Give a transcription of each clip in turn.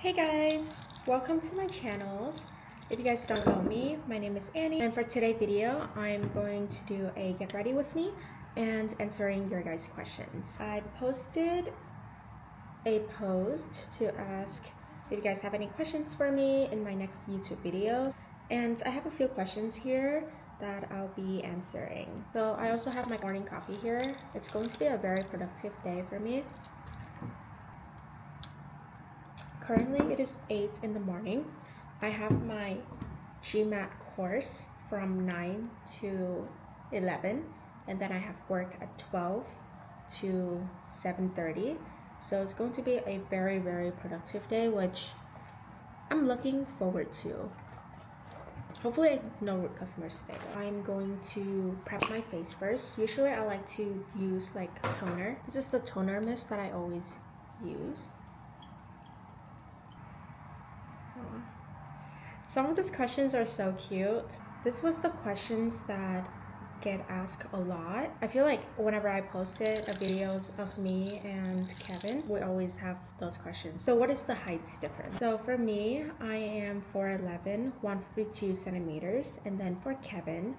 Hey guys, welcome to my channels. If you guys don't know me, my name is Annie, and for today's video I'm going to do a get ready with me and answering your guys' questions. I posted a post to ask if you guys have any questions for me in my next YouTube videos, and I have a few questions here that I'll be answering. So I also have my morning coffee here. It's going to be a very productive day for me. Currently, it is 8 in the morning. I have my GMAT course from 9 to 11, and then I have work at 12 to 7:30. So it's going to be a very productive day, which I'm looking forward to. Hopefully no rude customers today. I'm going to prep my face first. Usually I like to use like toner. This is the toner mist that I always use. Some of these questions are so cute. This was the questions that get asked a lot. I feel like whenever I posted videos of me and Kevin, we always have those questions. So what is the height difference? So for me, I am 4'11", 152 centimeters. And then for Kevin,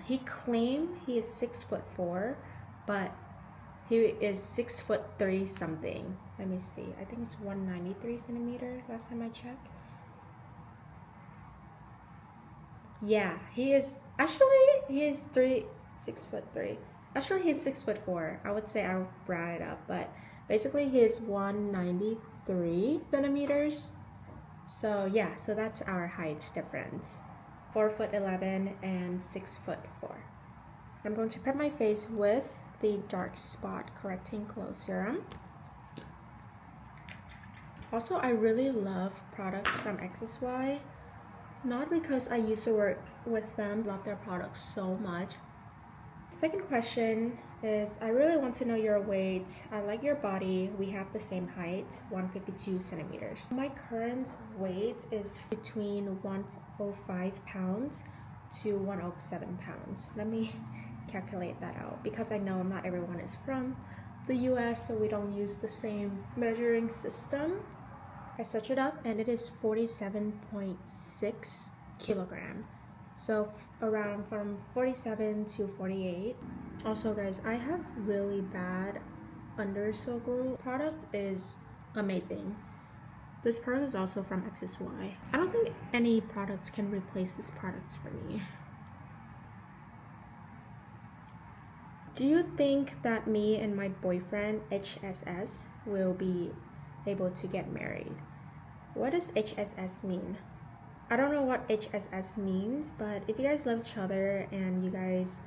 he claimed he is 6'4", but he is 6'3" something. Let me see. I think it's 193 centimeter last time I checked. Yeah, he is 6'3". Actually, he's 6'4". I would say I'll round it up, but basically he is 193 centimeters. So yeah, so that's our height difference. 4'11" and 6'4". I'm going to prep my face with the dark spot correcting glow serum. Also, I really love products from XSY. Not because I used to work with them, love their products so much. Second question is, I really want to know your weight. I like your body. We have the same height, 152 centimeters. My current weight is between 105 pounds to 107 pounds. Let me calculate that out because I know not everyone is from the US, so we don't use the same measuring system. I searched it up and it is 47.6 kilogram. So around from 47 to 48. Also guys, I have really bad under circle. Product is amazing. This product is also from XSY. I don't think any products can replace this product for me. Do you think that me and my boyfriend HSS will be able to get married? What does HSS mean? I don't know what HSS means, but if you guys love each other and you guys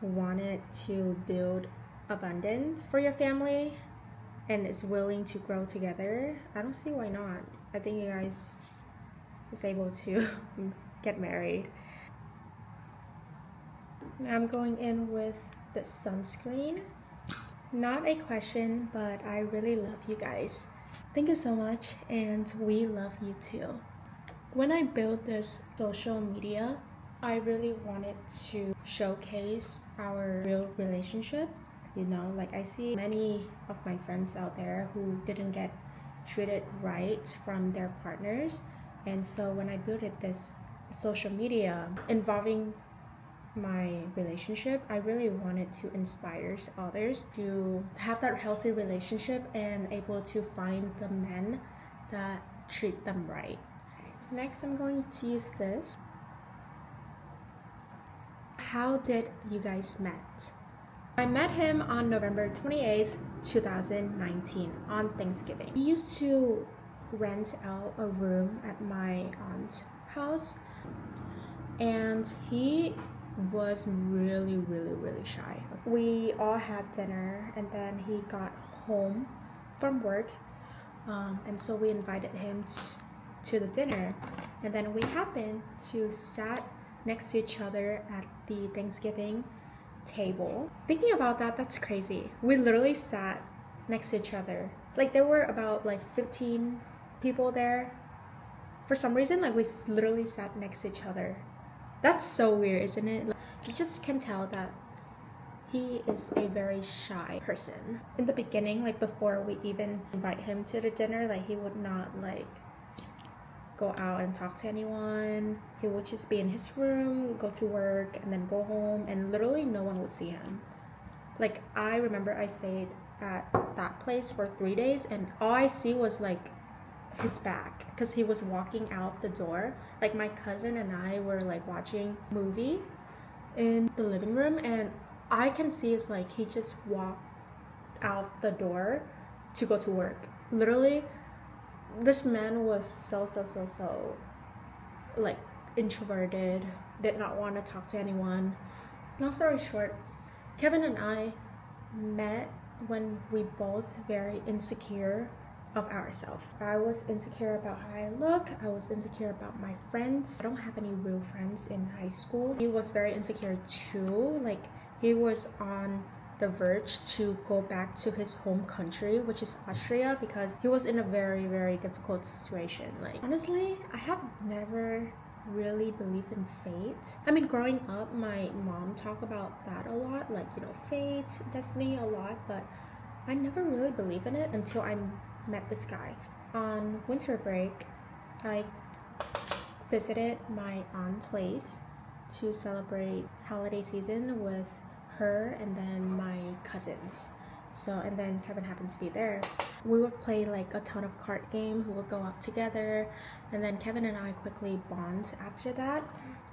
wanted to build abundance for your family and is willing to grow together, I don't see why not. I think you guys is able to get married. Now I'm going in with the sunscreen. Not a question, but I really love you guys. Thank you so much, and we love you too. When I built this social media, I really wanted to showcase our real relationship. You know, like I see many of my friends out there who didn't get treated right from their partners. And so when I built this social media involving my relationship, I really wanted to inspire others to have that healthy relationship and able to find the men that treat them right. Next, I'm going to use this. How did you guys met? I met him on November 28th, 2019 on Thanksgiving. He used to rent out a room at my aunt's house, and he was really shy. We all had dinner and then he got home from work, and so we invited him to the dinner, and then we happened to sat next to each other at the Thanksgiving table. Thinking about that, that's crazy. We literally sat next to each other. Like there were about like 15 people there. For some reason, like we literally sat next to each other. That's so weird, isn't it? Like, you just can tell that he is a very shy person. In the beginning, like before we even invite him to the dinner, like he would not like go out and talk to anyone. He would just be in his room, go to work, and then go home, and literally no one would see him. Like I remember I stayed at that place for 3 days, and all I see was like his back because he was walking out the door. Like my cousin and I were like watching movie in the living room, and I can see it's like he just walked out the door to go to work. Literally, this man was so like introverted, did not want to talk to anyone. Long story short, Kevin and I met when we both very insecure of ourselves. I was insecure about how I look. I was insecure about my friends. I don't have any real friends in high school. He was very insecure too. Like he was on the verge to go back to his home country, which is Austria, because he was in a very difficult situation. Like honestly, I have never really believed in fate. I mean, growing up, my mom talked about that a lot, like, you know, fate, destiny a lot, but I never really believed in it until I met this guy. On winter break, I visited my aunt's place to celebrate holiday season with her and then my cousins. So, and then Kevin happened to be there. We would play like a ton of card games. We would go out together, and then Kevin and I quickly bond after that.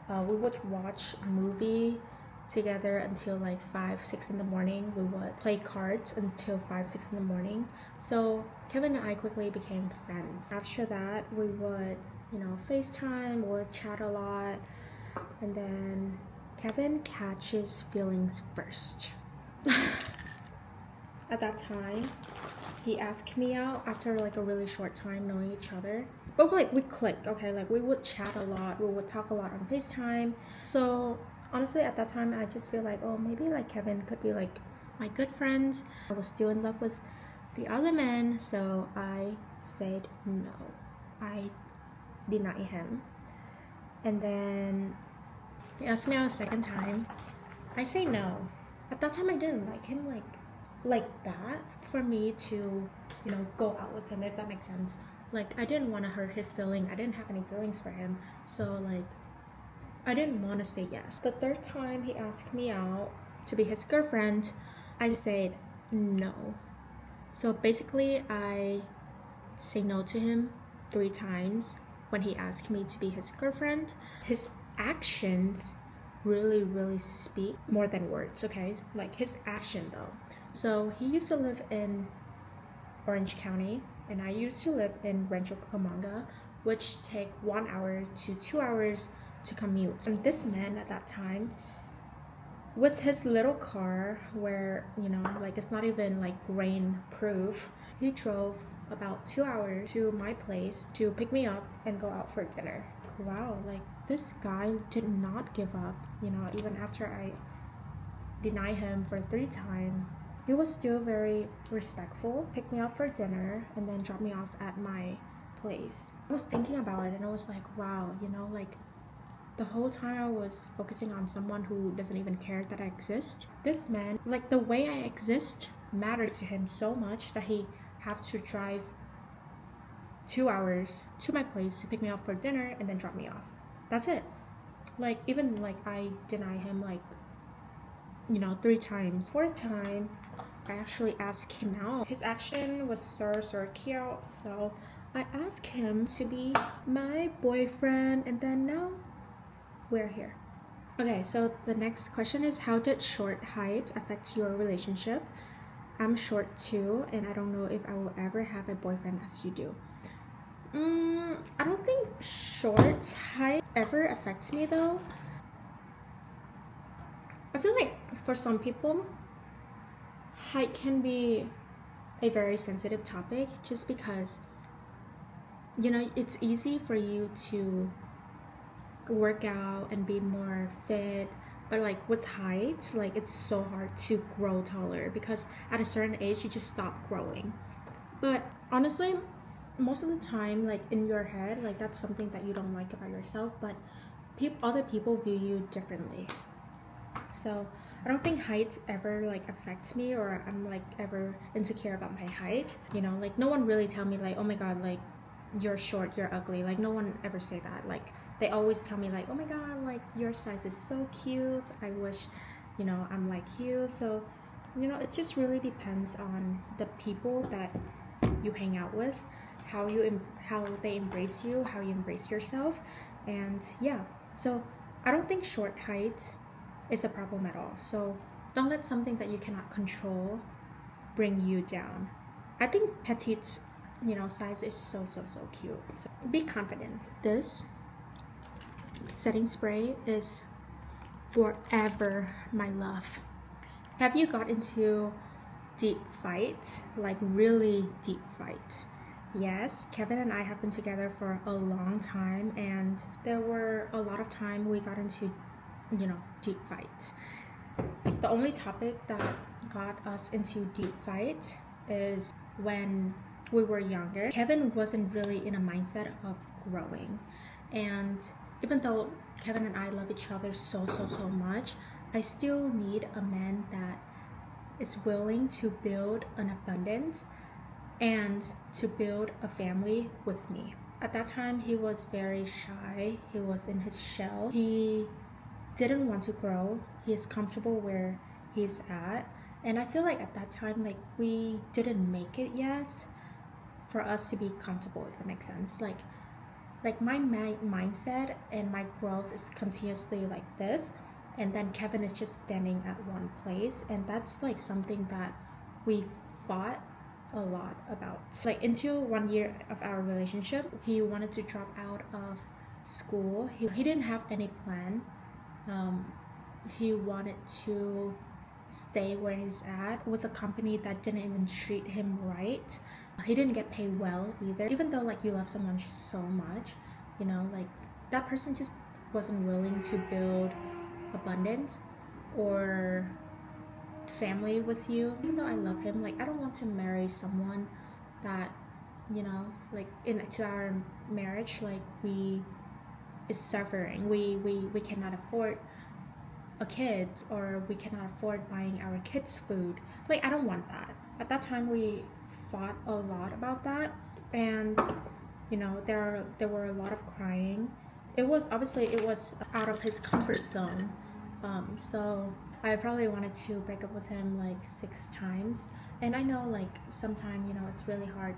We would watch a movie together until like 5-6 in the morning. We would play cards until 5-6 in the morning. So Kevin and I quickly became friends. After that, we would, you know, FaceTime, we would chat a lot, and then Kevin catches feelings first. At that time, he asked me out after like a really short time knowing each other. But like we clicked, okay? Like we would chat a lot, we would talk a lot on FaceTime. So honestly, at that time, I just feel like, oh, maybe like Kevin could be like my good friends. I was still in love with the other man, so I said no. I denied him. And then he asked me out a second time. I say no. At that time, I didn't like him like that for me to, you know, go out with him, if that makes sense. Like I didn't want to hurt his feeling. I didn't have any feelings for him, so like I didn't want to say yes. The third time he asked me out to be his girlfriend, I said no. So basically I say no to him 3 times when he asked me to be his girlfriend. His actions really speak more than words, okay? Like his action though. So he used to live in Orange County, and I used to live in Rancho Cucamonga, which take 1 hour to 2 hours to commute. And this man at that time, with his little car where, you know, like it's not even like rain proof, he drove about 2 hours to my place to pick me up and go out for dinner. Wow, like this guy did not give up, you know, even after I denied him for 3 times. He was still very respectful, picked me up for dinner, and then dropped me off at my place. I was thinking about it and I was like, wow, you know, like the whole time I was focusing on someone who doesn't even care that I exist. This man, like the way I exist mattered to him so much that he had to drive 2 hours to my place to pick me up for dinner and then drop me off. That's it. Like even like I deny him like, you know, 3 times. 4th time, I actually asked him out. His action was so cute, so I asked him to be my boyfriend, and then now we're here. Okay, so the next question is, how did short height affect your relationship? I'm short too, and I don't know if I will ever have a boyfriend as you do. I don't think short height ever affects me though. I feel like for some people, height can be a very sensitive topic just because, you know, it's easy for you to work out and be more fit, but like with height, like it's so hard to grow taller because at a certain age you just stop growing. But honestly, most of the time, like in your head, like that's something that you don't like about yourself, but other people view you differently. So I don't think height ever like affects me, or I'm like ever insecure about my height. You know, like no one really tell me like, oh my god, like you're short, you're ugly. Like no one ever say that. Like they always tell me like, oh my god, like your size is so cute. I wish, you know, I'm like you. So, you know, it just really depends on the people that you hang out with, how they embrace you, how you embrace yourself, and yeah. So I don't think short height is a problem at all. So don't let something that you cannot control bring you down. I think petite, you know, size is so cute. So be confident. This setting spray is forever my love. Have you got into deep fight, like really deep fight? Yes, Kevin and I have been together for a long time, and there were a lot of time we got into, you know, deep fight. The only topic that got us into deep fight is when we were younger. Kevin wasn't really in a mindset of growing, and even though Kevin and I love each other so much, I still need a man that is willing to build an abundance and to build a family with me. At that time, he was very shy. He was in his shell. He didn't want to grow. He is comfortable where he's at. And I feel like at that time, like we didn't make it yet for us to be comfortable, if that makes sense. Like my mindset and my growth is continuously like this, and then Kevin is just standing at one place, and that's like something that we fought a lot about. Like into 1 year of our relationship, he wanted to drop out of school. He didn't have any plan. He wanted to stay where he's at with a company that didn't even treat him right. He didn't get paid well either. Even though like you love someone so much, you know, like that person just wasn't willing to build abundance or family with you. Even though I love him, like I don't want to marry someone that, you know, like into our marriage, like we is suffering. We cannot afford a kid, or we cannot afford buying our kids food. Like I don't want that. At that time we fought a lot about that, and you know there were a lot of crying. It was out of his comfort zone. So I probably wanted to break up with him like 6 times, and I know like sometimes, you know, it's really hard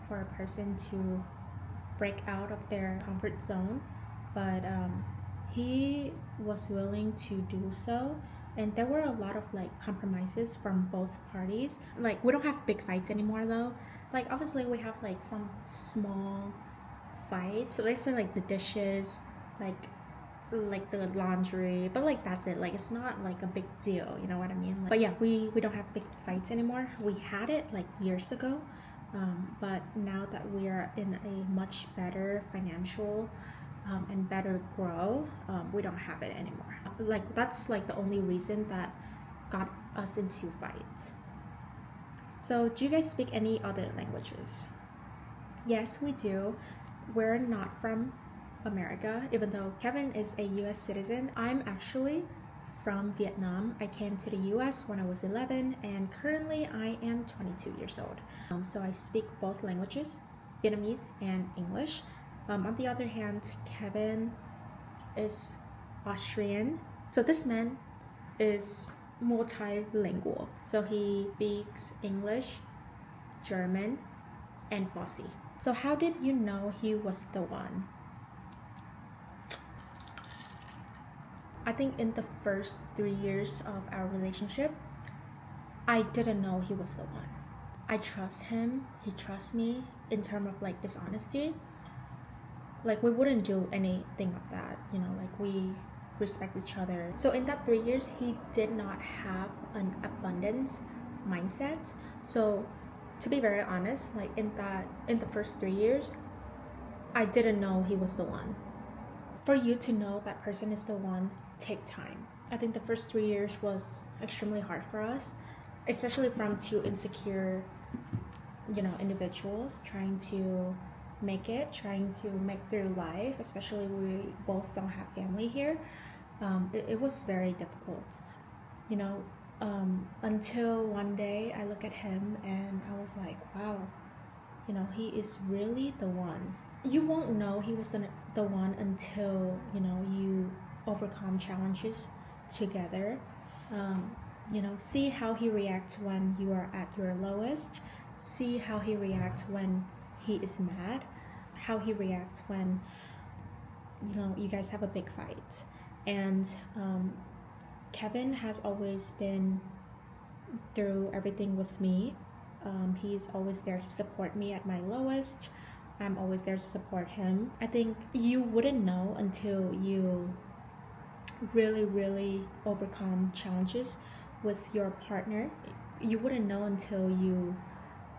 for a person to break out of their comfort zone, but he was willing to do so, and there were a lot of like compromises from both parties. Like we don't have big fights anymore though. Like obviously we have like some small fights, so let's say like the dishes, like the laundry, but like that's it. Like it's not like a big deal, you know what I mean? Like, but yeah, we don't have big fights anymore. We had it like years ago, but now that we are in a much better financial and better grow, we don't have it anymore. Like that's like the only reason that got us into fights. So do you guys speak any other languages? Yes, we do. We're not from America, even though Kevin is a US citizen. I'm actually from Vietnam. I came to the US when I was 11, and currently I am 22 years old. So I speak both languages, Vietnamese and English. On the other hand, Kevin is Austrian. So this man is multilingual. So he speaks English, German, and Aussie. So how did you know he was the one? I think in the first 3 years of our relationship, I didn't know he was the one. I trust him, he trusts me in terms of like dishonesty. Like we wouldn't do anything of that, you know, like we respect each other. So in that 3 years, he did not have an abundance mindset. So to be very honest, like in the first 3 years, I didn't know he was the one. For you to know that person is the one, take time. I think the first 3 years was extremely hard for us, especially from 2 insecure, you know, individuals trying to make through life, especially we both don't have family here. It was very difficult. you know, until one day I look at him and I was like, wow, you know, he is really the one. You won't know he was the one until, you know, you overcome challenges together. You know, see how he reacts when you are at your lowest. See how he reacts when he is mad. How he reacts when, you know, you guys have a big fight. And Kevin has always been through everything with me. He's always there to support me at my lowest. I'm always there to support him. I think you wouldn't know until you really overcome challenges with your partner. You wouldn't know until you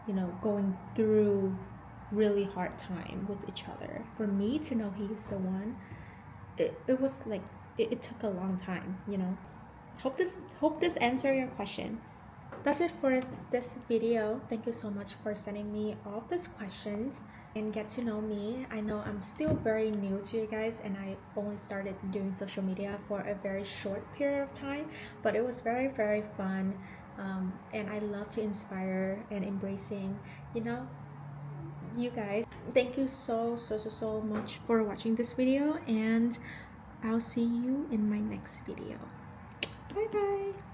know, going through really hard time with each other. For me to know he's the one, it was like it took a long time, you know. Hope this answer your question. That's it for this video. Thank you so much for sending me all these questions and get to know me. I know I'm still very new to you guys, and I only started doing social media for a very short period of time, but it was very fun. And I love to inspire and embracing, you know, you guys. Thank you so much for watching this video, and I'll see you in my next video. Bye bye.